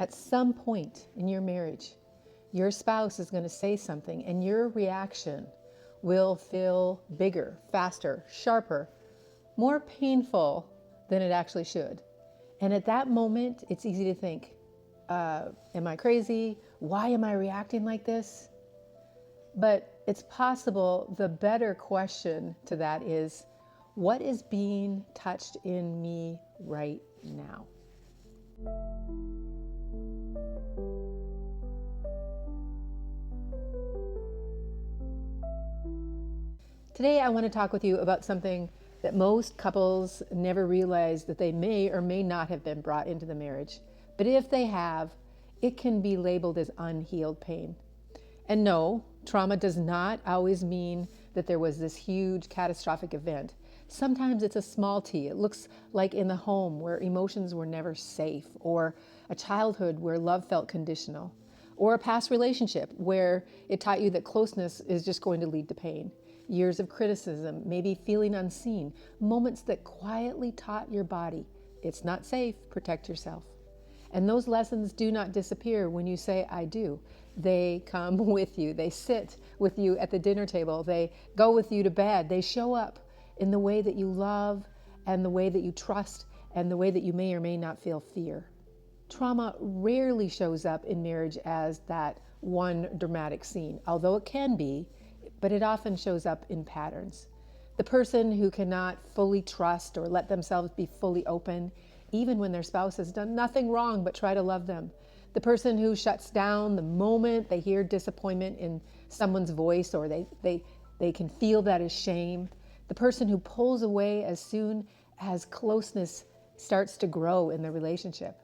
At some point in your marriage, your spouse is going to say something and your reaction will feel bigger, faster, sharper, more painful than it actually should. And at that moment, it's easy to think, am I crazy? Why am I reacting like this? But it's possible the better question to that is, what is being touched in me right now? Today, I want to talk with you about something that most couples never realize that they may or may not have been brought into the marriage. But if they have, it can be labeled as unhealed pain. And no, trauma does not always mean that there was this huge catastrophic event. Sometimes it's a small t. It looks like in the home where emotions were never safe, or a childhood where love felt conditional, or a past relationship where it taught you that closeness is just going to lead to pain. Years of criticism, maybe feeling unseen, moments that quietly taught your body, it's not safe, protect yourself. And those lessons do not disappear when you say, I do. They come with you. They sit with you at the dinner table. They go with you to bed. They show up in the way that you love and the way that you trust and the way that you may or may not feel fear. Trauma rarely shows up in marriage as that one dramatic scene, although it can be, but it often shows up in patterns. The person who cannot fully trust or let themselves be fully open, even when their spouse has done nothing wrong but try to love them. The person who shuts down the moment they hear disappointment in someone's voice, or they can feel that as shame. The person who pulls away as soon as closeness starts to grow in the relationship.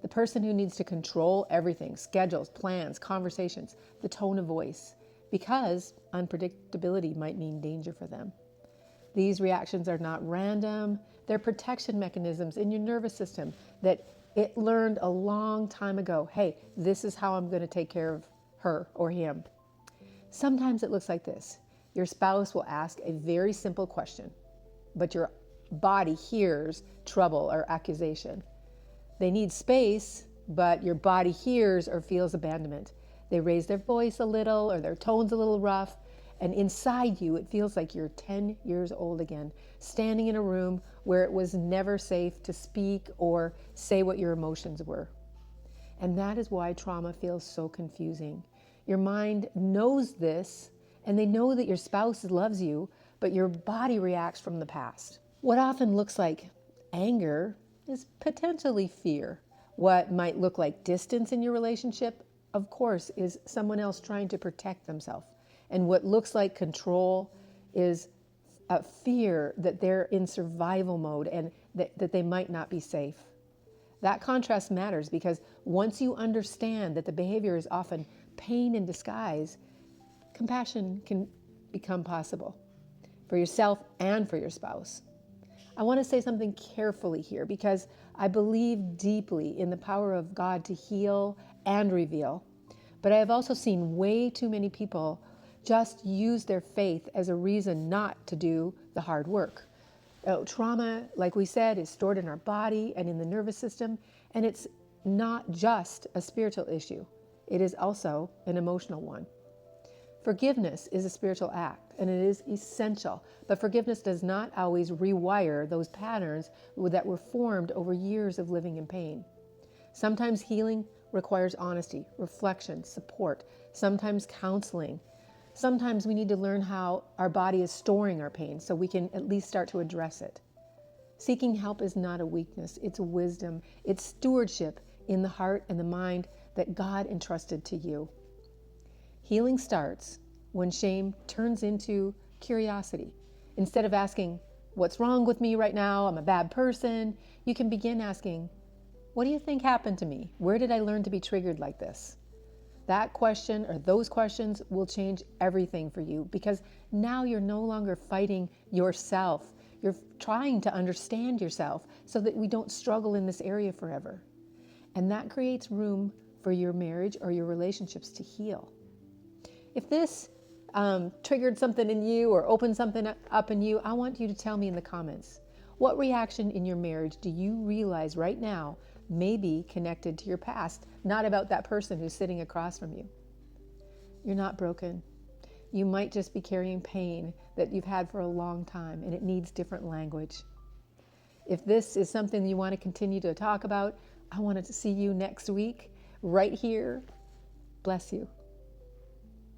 The person who needs to control everything, schedules, plans, conversations, the tone of voice, because unpredictability might mean danger for them. These reactions are not random. They're protection mechanisms in your nervous system that it learned a long time ago. Hey, this is how I'm going to take care of her or him. Sometimes it looks like this. Your spouse will ask a very simple question, but your body hears trouble or accusation. They need space, but your body hears or feels abandonment. They raise their voice a little, or their tone's a little rough, and inside you it feels like you're 10 years old again, standing in a room where it was never safe to speak or say what your emotions were. And that is why trauma feels so confusing. Your mind knows this, and they know that your spouse loves you, but your body reacts from the past. What often looks like anger is potentially fear. What might look like distance in your relationship, of course, is someone else trying to protect themselves. And what looks like control is a fear that they're in survival mode and that they might not be safe. That contrast matters because once you understand that the behavior is often pain in disguise, compassion can become possible for yourself and for your spouse. I want to say something carefully here because I believe deeply in the power of God to heal and reveal. But I have also seen way too many people just use their faith as a reason not to do the hard work. Trauma, like we said, is stored in our body and in the nervous system, and it's not just a spiritual issue. It is also an emotional one. Forgiveness is a spiritual act, and it is essential, but forgiveness does not always rewire those patterns that were formed over years of living in pain. Sometimes healing requires honesty, reflection, support, sometimes counseling. Sometimes we need to learn how our body is storing our pain so we can at least start to address it. Seeking help is not a weakness, it's wisdom, it's stewardship in the heart and the mind that God entrusted to you. Healing starts when shame turns into curiosity. Instead of asking, what's wrong with me right now? I'm a bad person. You can begin asking, what do you think happened to me? Where did I learn to be triggered like this? That question or those questions will change everything for you because now you're no longer fighting yourself. You're trying to understand yourself so that we don't struggle in this area forever. And that creates room for your marriage or your relationships to heal. If this triggered something in you or opened something up in you, I want you to tell me in the comments. What reaction in your marriage do you realize right now may be connected to your past, not about that person who's sitting across from you. You're not broken. You might just be carrying pain that you've had for a long time, and it needs different language. If this is something you want to continue to talk about, I want to see you next week, right here. Bless you.